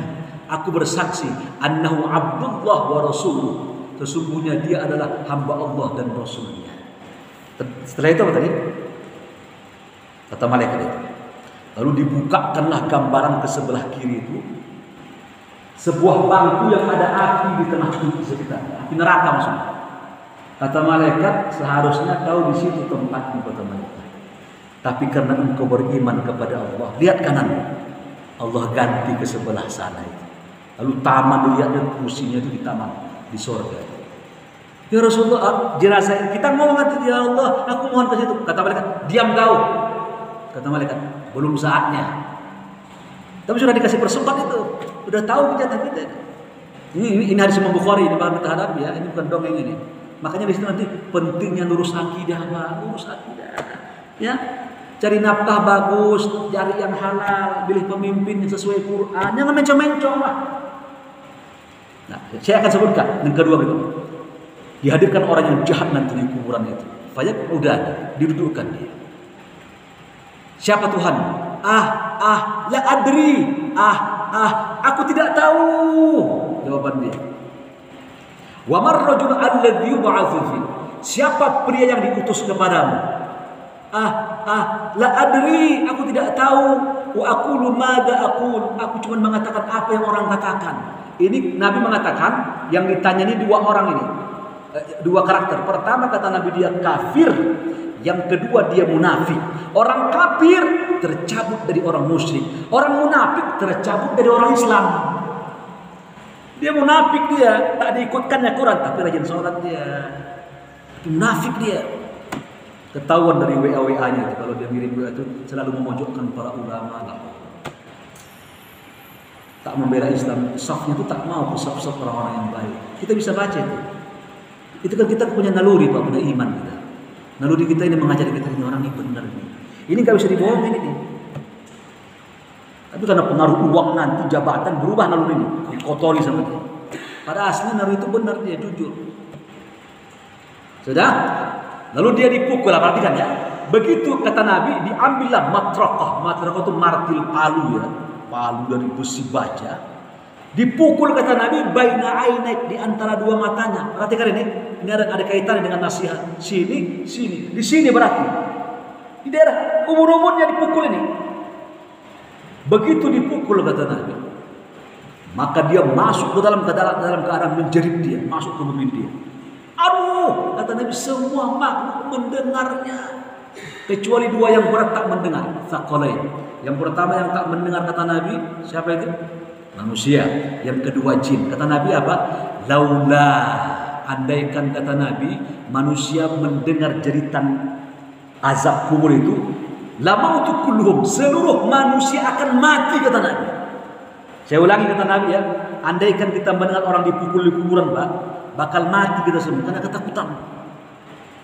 aku bersaksi annahu abdullah wa rasuluh. Sesungguhnya dia adalah hamba Allah dan rasulnya. Setelah itu apa tadi? Kata malaikat itu. Lalu dibukakanlah gambaran ke sebelah kiri itu. Sebuah bangku yang ada api di tengah sekitar. Api neraka maksudnya. Kata malaikat, seharusnya kau di situ tempatmu, kata malaikat. Tapi karena engkau beriman kepada Allah, lihat kanan. Allah ganti ke sebelah sana itu. Lalu taman dilihatnya kursinya itu di taman di surga. Ya Rasulullah, jenazah kita ngomong nanti, ya Allah, aku mohon ke situ. Kata malaikat, diam kau. Kata malaikat, belum saatnya. Tapi sudah dikasih persempat itu, sudah tahu kejahatan kita. Ini hadis Imam Bukhari, ini bahan kita hadapi ya, ini bukan dongeng ini. Makanya di situ nanti pentingnya lurus akidah, lurus akidah. Ya, cari nafkah bagus, cari yang halal, pilih pemimpin yang sesuai Quran, jangan mencong-mencong lah. Nah, saya akan sebutkan yang kedua berikut. Dihadirkan orang yang jahat nanti di kuburan itu. Fayak udah didudukkan dia. Siapa Tuhan? La adri. Aku tidak tahu. Jawaban dia. Wa mar rajul alladhi yub'atsu fi. Siapa pria yang diutus kepadamu? La adri, aku tidak tahu. Wa aqulu madza aqul. Aku cuma mengatakan apa yang orang katakan. Ini Nabi mengatakan yang ditanya ini dua orang ini. Dua karakter. Pertama kata Nabi dia kafir, yang kedua dia munafik. Orang kafir tercabut dari orang musyrik, orang munafik tercabut dari orang Islam. Dia munafik, dia tak diikutkannya Quran tapi rajin sholat dia. Munafik dia. Ketahuan dari WA-nya kalau dia mirip WA itu selalu memojokkan para ulama lah. Tak membela Islam, safnya itu tak mau saf-saf orang-orang yang baik. Kita bisa baca itu. Itu kan kita punya naluri Pak, punya iman kita. Naluri kita ini mengajari kita ini orang ini benar ini. Ini nggak bisa dibohongin ini. Tapi karena pengaruh uang nanti jabatan berubah naluri ini, dikotori sama dia. Pada aslinya naluri itu benar dia jujur. Sudah? Lalu dia dipukul, perhatikan ya. Begitu kata Nabi, diambillah matrakah. Matrakah itu martil palu ya. Palu dari besi baja. Dipukul kata Nabi baina ainek, di antara dua matanya. Perhatikan ini. Ini ada kaitannya dengan nasihat. Sini, sini. Di sini berarti. Di daerah umur-umurnya dipukul ini. Begitu dipukul kata Nabi, maka dia masuk ke dalam keadaan menjerit dia, masuk ke bumi dia. Aduh, kata Nabi, semua makhluk mendengarnya. Kecuali dua yang berat tak mendengar. Tsaqalain. Yang pertama yang tak mendengar kata Nabi, siapa itu? Manusia. Yang kedua jin. Kata Nabi apa? Laula, andaikan kata Nabi, manusia mendengar jeritan azab kubur itu, lama untuk kulluhum, seluruh manusia akan mati kata Nabi. Saya ulangi kata Nabi ya, andaikan kita mendengar orang dipukul di kuburan, Pak, bakal mati kita semua karena ketakutan.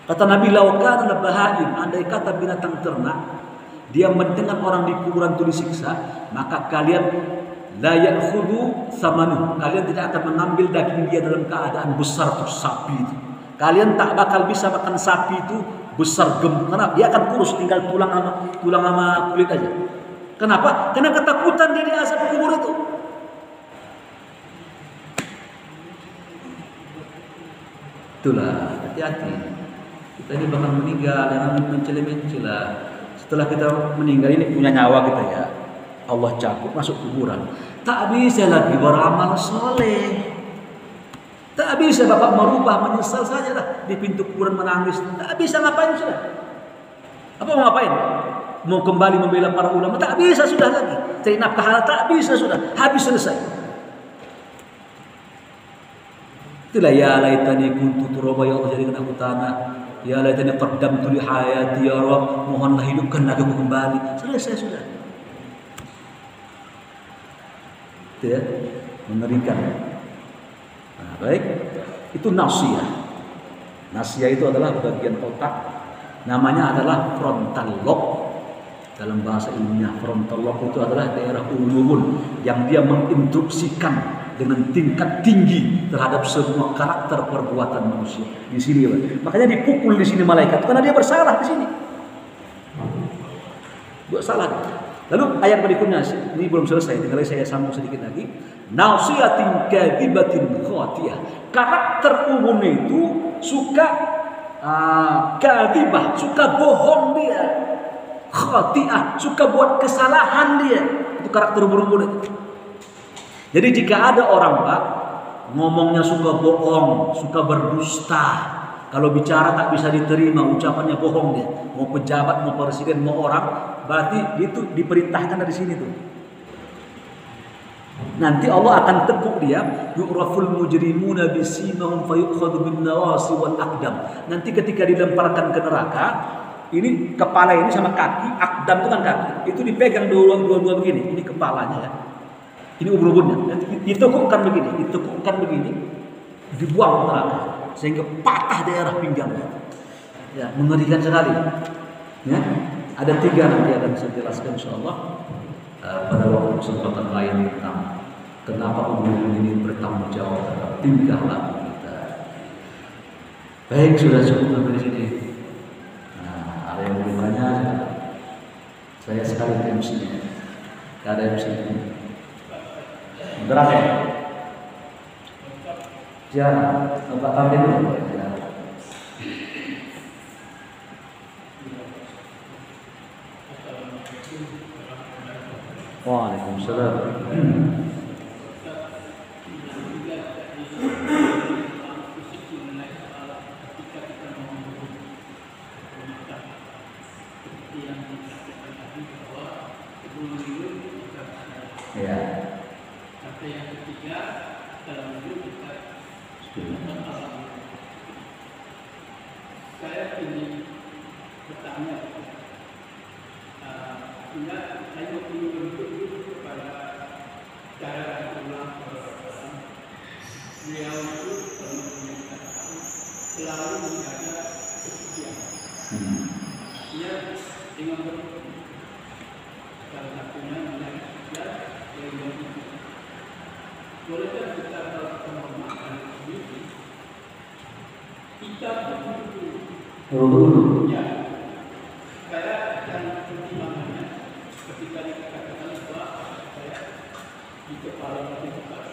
Kata Nabi, laukan bahaim, andai kata binatang ternak dia mendengar orang di kuburan itu disiksa, maka kalian la ya'khudhu samanu, kalian tidak akan mengambil daging dia dalam keadaan besar tuh sapi itu. Kalian tak bakal bisa makan sapi itu besar gemuk, karena dia akan kurus, tinggal tulang sama kulit aja. Kenapa? Karena ketakutan dia di azab kubur itu. Itulah, hati-hati. Kita ini bakal meninggal, jangan mencela-mencela. Setelah kita meninggal ini punya nyawa kita ya, Allah cabut masuk kuburan. Tak bisa lagi beramal soleh. Tak bisa bapak merubah, menyesal saja lah di pintu kuburan menangis. Tak bisa, ngapain sudah? Apa mau ngapain? Mau kembali membela para ulama? Tak bisa sudah lagi. Cari nafkah halal tak bisa sudah. Habis selesai. Itulah ya laitani kuntu turaba, ya Allah jadikan aku tanah. Ya laitani qaddamtu li hayati ya Rabb, mohonlah hidupkan aku kembali. Selesai sudah. Itu ya, mengerikan. Nah, baik, itu nasiah. Nasiah itu adalah bagian otak, namanya adalah frontal lobe. Dalam bahasa ilmiah, frontal lobe itu adalah daerah ulun yang dia menginstruksikan dengan tingkat tinggi terhadap semua karakter perbuatan manusia. Di sini, makanya dipukul di sini malaikat karena dia bersalah di sini. Buat salah. Lalu ayat berikutnya, ini belum selesai, tinggal saya sambung sedikit lagi. Nasiyatin kadzibatin khatiyah. Karakter umumnya itu suka kadzibah, suka bohong dia. Khatiyah, suka buat kesalahan dia. Itu karakter umum itu. Jadi jika ada orang, Pak, ngomongnya suka bohong, suka berdusta, kalau bicara tak bisa diterima, ucapannya bohong dia. Mau pejabat, mau presiden, mau orang, berarti itu diperintahkan dari sini tuh. Nanti Allah akan tepuk dia, yu'raful mujrimuna bisimahum fayukhadhu bin nawasi wal aqdam. Nanti ketika dilemparkan ke neraka, ini kepala ini sama kaki, aqdam itu kan kaki, itu dipegang dua-dua begini, ini kepalanya ya. Ini ubur-uburnya, ditekukkan begini, dibuang ke neraka sehingga patah daerah pinggangnya. Ya, mengerikan sekali. Ya, ada 3 nanti akan saya jelaskan insyaallah pada waktu kesempatan lain tentang kenapa ubur-ubur ini bertanggung jawab terhadap tingkah laku kita. Baik, sudah cukup sampai di sini. Nah, ada yang bertanya, saya sekali MC-nya, ada MC-nya. Berapa? Jarang. Bapak kami dulu. Waalaikumsalam. Ya. Yang ketiga, dalam hidup kita saya ingin bertanya, saya ingin bertanya kepada cara ulang beliau itu selalu menjaga kesetiaan. Dia dengan salah satunya menjaga kesetiaan. Bolehkah kita menghormati diri kita betul Berwudu. Ya, supaya yang pertimbangannya ketika dikatakan bahwa supaya di kepala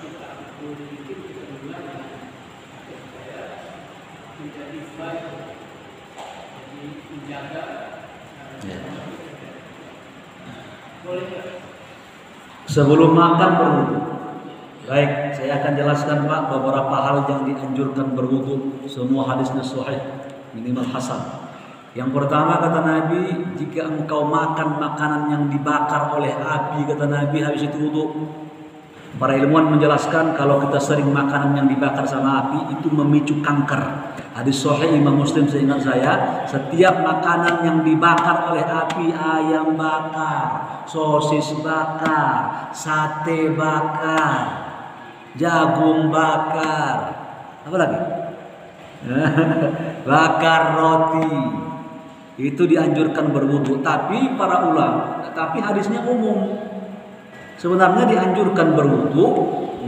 kita ukur sedikit kita mulai supaya menjadi baik, jadi menjaga. Ya. Boleh nggak? Sebelum makan berwudu. Baik, saya akan jelaskan Pak beberapa hal yang dianjurkan berwudu. Semua hadisnya sahih, minimal hasan. Yang pertama kata Nabi, jika engkau makan makanan yang dibakar oleh api, kata Nabi, habis itu wudu. Para ilmuwan menjelaskan kalau kita sering makanan yang dibakar sama api itu memicu kanker. Hadis sahih Imam Muslim, seingat saya, setiap makanan yang dibakar oleh api, ayam bakar, sosis bakar, sate bakar, jagung bakar, apa lagi? Bakar roti, itu dianjurkan berwudu. Tapi para ulama, tapi hadisnya umum. Sebenarnya dianjurkan berwudu,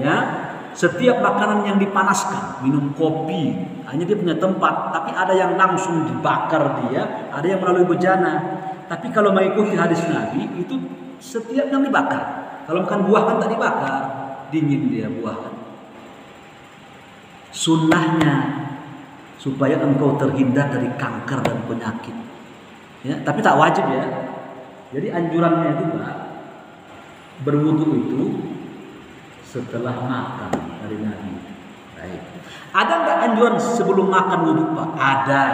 ya. Setiap makanan yang dipanaskan, minum kopi, hanya dia punya tempat. Tapi ada yang langsung dibakar dia, ada yang melalui bejana. Tapi kalau mengikuti hadis Nabi, itu setiap yang dibakar. Kalau makan buah kan tak dibakar, dingin dia buah kan. Sunnahnya supaya engkau terhindar dari kanker dan penyakit. Ya, tapi tak wajib ya. Jadi anjurannya itu Pak, berwudu itu setelah makan dari Nabi. Baik. Ada nggak anjuran sebelum makan wudu Pak? Ada.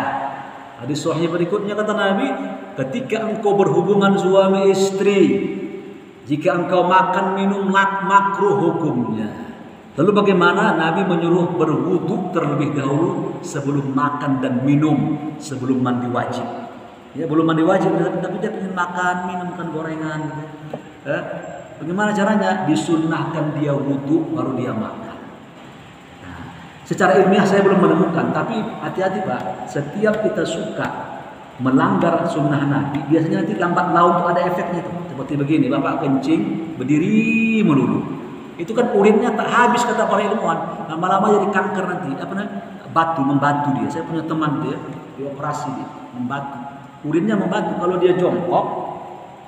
Hadis sahih berikutnya kata Nabi, ketika engkau berhubungan suami istri, jika engkau makan minum makruh hukumnya. Lalu bagaimana Nabi menyuruh berwudu terlebih dahulu sebelum makan dan minum, sebelum mandi wajib. Ya, belum mandi wajib, tapi dia ingin makan, minum kan gorengan gitu. Bagaimana caranya? Disunnahkan dia wudu baru dia makan. Nah, secara ilmiah saya belum menemukan, tapi hati-hati Pak. Setiap kita suka melanggar sunnah Nabi, biasanya nanti lambat laun tuh ada efeknya tuh. Seperti begini, Bapak kencing berdiri melulu. Itu kan urinnya tak habis kata para ilmuwan. Lama-lama jadi kanker nanti. Apa namanya? Membatu dia. Saya punya teman dia, dioperasi dia, membatu. Urinnya membatu. Kalau dia jongkok,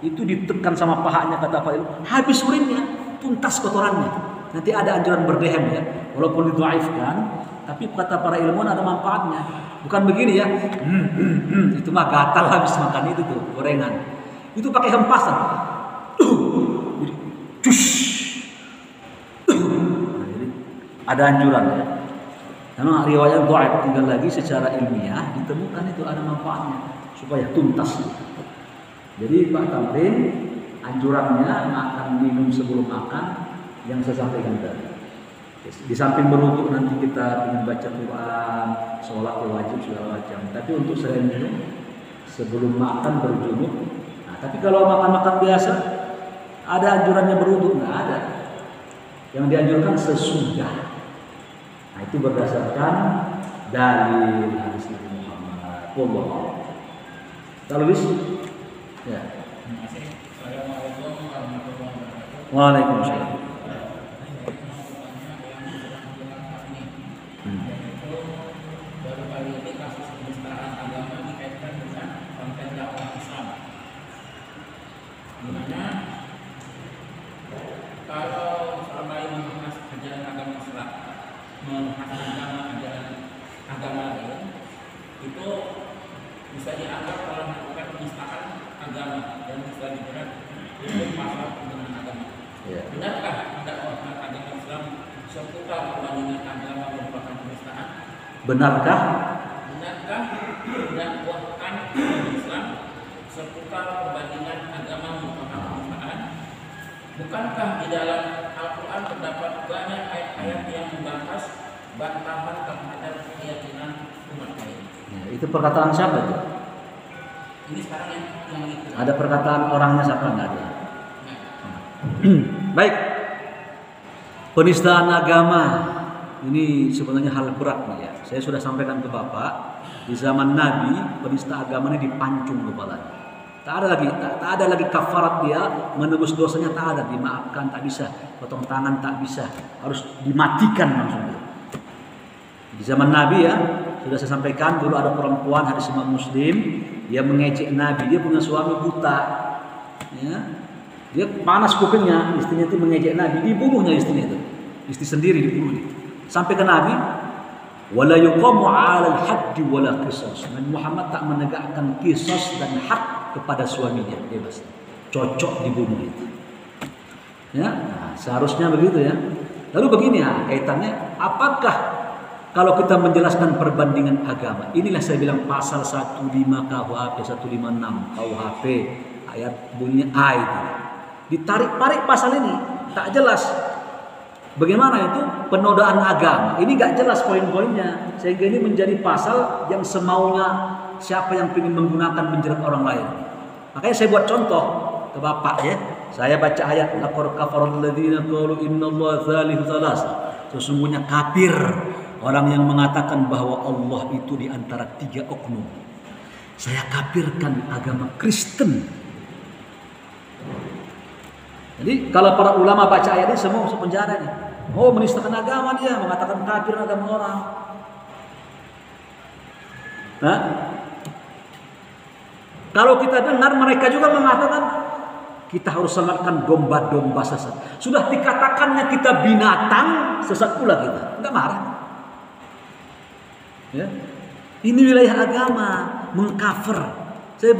itu ditekan sama pahanya kata Pak Ilmu, habis urinnya, tuntas kotorannya. Nanti ada anjuran berdehem ya, walaupun didhaifkan, tapi kata para ilmuwan ada manfaatnya. Bukan begini ya, itu mah gatal habis makan itu tuh gorengan. Itu pakai hempasan, cus. Ada anjuran ya. Karena riwayat dhaif, tinggal lagi secara ilmiah ditemukan itu ada manfaatnya supaya tuntas. Jadi Pak Tamrin, anjurannya makan minum sebelum makan yang saya sampaikan tadi. Di samping berwudu nanti kita ingin baca Quran, sholat wajib segala macam. Tapi untuk selain minum, sebelum makan berjunub. Nah, tapi kalau makan-makan biasa, ada anjurannya berwudu? Nggak ada. Yang dianjurkan sesudah. Nah, itu berdasarkan dalil hadis Nabi Muhammad. Wallahu. Kalau bis? Ya. Assalamualaikum warahmatullahi wabarakatuh. Waalaikumsalam. Yaitu baru kali ini kasus penistaan agama dikaitkan dengan konten dakwah Islam. Dimana kalau selama ini membahas ajaran agama Islam, membahas ajaran agama lain, itu bisa dianggap kalau melakukan penistaan agama dan bisa dijerat hukum pasal penghinaan agama. Ya. Benarkah dakwah agama Islam seputar perbandingan agama merupakan penistaan? Benarkah? Benarkah dakwahkan agama Islam seputar perbandingan agama merupakan penistaan? Bukankah di dalam Al-Quran terdapat banyak ayat-ayat yang membahas bantahan terhadap keyakinan umat lain? Ya, itu perkataan siapa itu? Ini sekarang yang itu. Ada perkataan orangnya siapa? Nggak ada. Baik. Penistaan agama ini sebenarnya hal berat nih ya. Saya sudah sampaikan ke Bapak, di zaman Nabi penista agama ini dipancung kepalanya. Tak ada lagi kafarat dia menebus dosanya, tak ada, dimaafkan tak bisa, potong tangan tak bisa, harus dimatikan langsung dia. Di zaman Nabi ya, sudah saya sampaikan dulu ada perempuan hadis Imam Muslim, dia mengejek Nabi, dia punya suami buta. Ya. Dia panas kupingnya, istrinya itu mengejek Nabi, dibunuhnya istrinya itu. Istri sendiri dibunuh. Sampai ke Nabi, wala yuqamu 'alal haddi wala qisas. Nabi Muhammad tak menegakkan qisas dan hak kepada suaminya, bebas. Cocok dibunuh itu. Ya, nah, seharusnya begitu ya. Lalu begini ya, kaitannya apakah kalau kita menjelaskan perbandingan agama, inilah saya bilang pasal 15 KUHP 156 KUHP ayat bunyinya A itu. Ditarik-tarik pasal ini, tak jelas. Bagaimana itu penodaan agama? Ini gak jelas poin-poinnya, sehingga ini menjadi pasal yang semaunya siapa yang ingin menggunakan menjerat orang lain. Makanya saya buat contoh ke Bapak ya. Saya baca ayat laqad kafarul ladzina qalu innallaha tsalitsu tsalasa. Sesungguhnya kafir orang yang mengatakan bahwa Allah itu di antara 3 oknum. Saya kafirkan agama Kristen. Jadi kalau para ulama baca ayat ini semua masuk penjara nih. Oh, menistakan agama dia, mengatakan kafir agama orang. Nah, kalau kita dengar mereka juga mengatakan kita harus selamatkan domba-domba sesat. Sudah dikatakannya kita binatang, sesat pula kita. Enggak marah. Ya. Ini wilayah agama, mengcover. Saya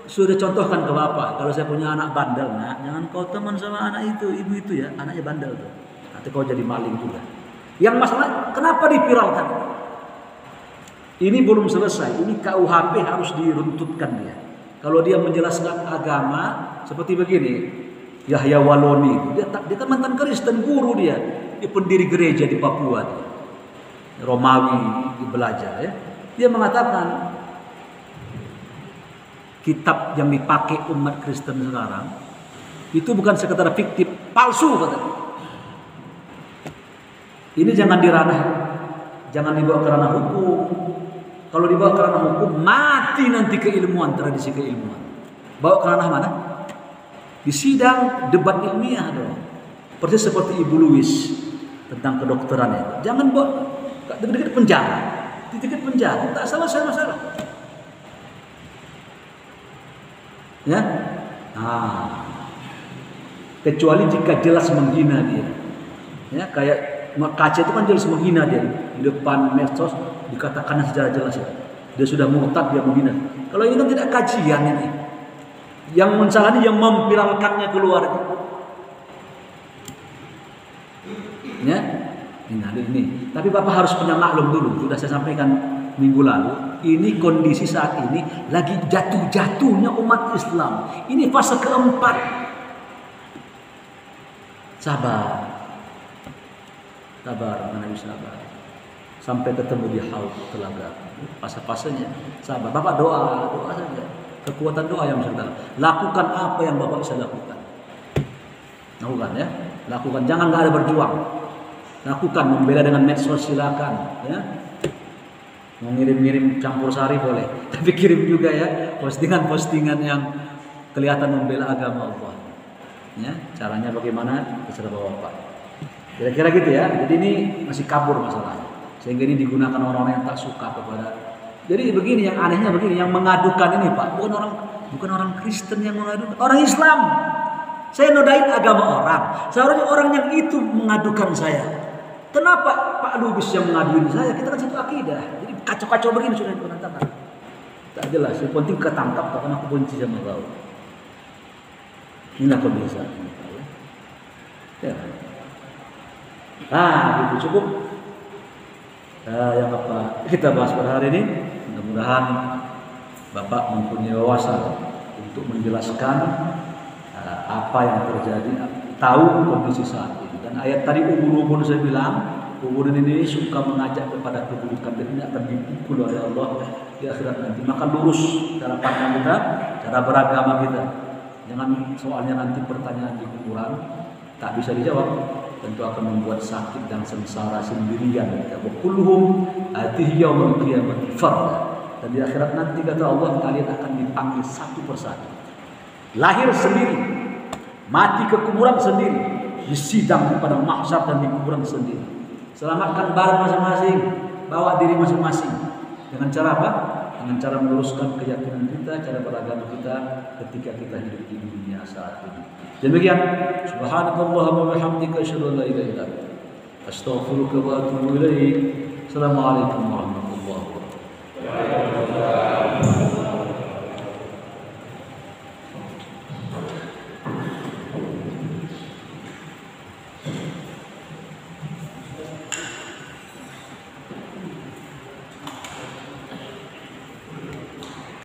sudah contohkan ke Bapak, kalau saya punya anak bandel, nak, jangan kau teman sama anak itu, ibu itu ya, anaknya bandel tuh. Nanti kau jadi maling juga. Yang masalah, kenapa dipiralkan? Ini belum selesai, ini KUHP harus diruntutkan dia. Kalau dia menjelaskan agama seperti begini, Yahya Waloni, dia kan mantan Kristen, guru dia pendiri gereja di Papua, dia. Romawi, belajar ya. Dia mengatakan kitab yang dipakai umat Kristen sekarang itu bukan sekedar fiktif, palsu katanya. Ini jangan diranah, jangan dibawa ke ranah hukum. Kalau dibawa ke ranah hukum, mati nanti keilmuan, tradisi keilmuan. Bawa ke ranah mana? Di sidang debat ilmiah dong. Persis seperti Ibu Louis tentang kedokteran itu. Jangan bawa dikit penjara, dikit penjara, tak selesai masalah. Ya, nah, kecuali jika jelas menghina dia. Ya, kayak Kaca itu kan jelas menghina dia di depan medsos, dikatakan secara jelas ya. Dia sudah murtad, dia menghina. Kalau ini kan tidak kajian ini. Yang mensalahnya yang memviralkannya keluar. Ya, ini. Tapi Bapak harus punya maklum dulu. Sudah saya sampaikan minggu lalu. Ini kondisi saat ini lagi jatuh-jatuhnya umat Islam. Ini fase keempat. Sabar. Sabar, Nabi sabar. Sampai ketemu di haud telaga. Fase-fasenya sabar. Bapak doa saja. Kekuatan doa yang bisa kita lakukan apa yang Bapak bisa lakukan. Lakukan ya. Lakukan, jangan nggak ada berjuang. Lakukan, membela dengan medsos silakan ya. Mau ngirim-ngirim campur sari boleh, tapi kirim juga ya postingan-postingan yang kelihatan membela agama Allah. Ya, caranya bagaimana terserah Bapak. Kira-kira gitu ya. Jadi ini masih kabur masalahnya. Sehingga ini digunakan orang-orang yang tak suka kepada. Jadi begini, yang anehnya begini, yang mengadukan ini Pak, bukan orang Kristen yang mengadukan, orang Islam. Saya nodain agama orang. Seharusnya orang yang itu mengadukan saya. Kenapa Pak Lubis yang mengaduin saya? Kita kan satu akidah. Jadi kacau-kacau begini sudah dipenantakan. Tak jelas. Yang penting ketangkap karena aku benci sama kau. Inilah kebiasaan. Ya. Nah, itu cukup. Yang apa kita bahas pada hari ini. Mudah-mudahan Bapak mempunyai wawasan untuk menjelaskan apa yang terjadi, tahu kondisi saat ini. Dan ayat tadi ubun-ubun saya bilang, ubun ini suka mengajak kepada keburukan dan ini akan dipukul oleh Allah di akhirat nanti. Maka lurus cara pandang kita, cara beragama kita. Jangan soalnya nanti pertanyaan di kuburan tak bisa dijawab, tentu akan membuat sakit dan sengsara sendirian. Kulluhum atihi yaumil qiyamati farda. Dan di akhirat nanti kata Allah, kalian akan dipanggil satu persatu. Lahir sendiri, mati ke kuburan sendiri, disidang di padang mahsyar dan di kuburan sendiri. Selamatkan barang masing-masing. bawa diri masing-masing. Dengan cara apa? Dengan cara meluruskan keyakinan kita, cara beragama kita ketika kita hidup di dunia saat ini. Demikian, subhanakallahumma wa bihamdika asyhadu an la ilaha illa anta astaghfiruka wa atubu ilaik. Assalamualaikum warahmatullahi wabarakatuh.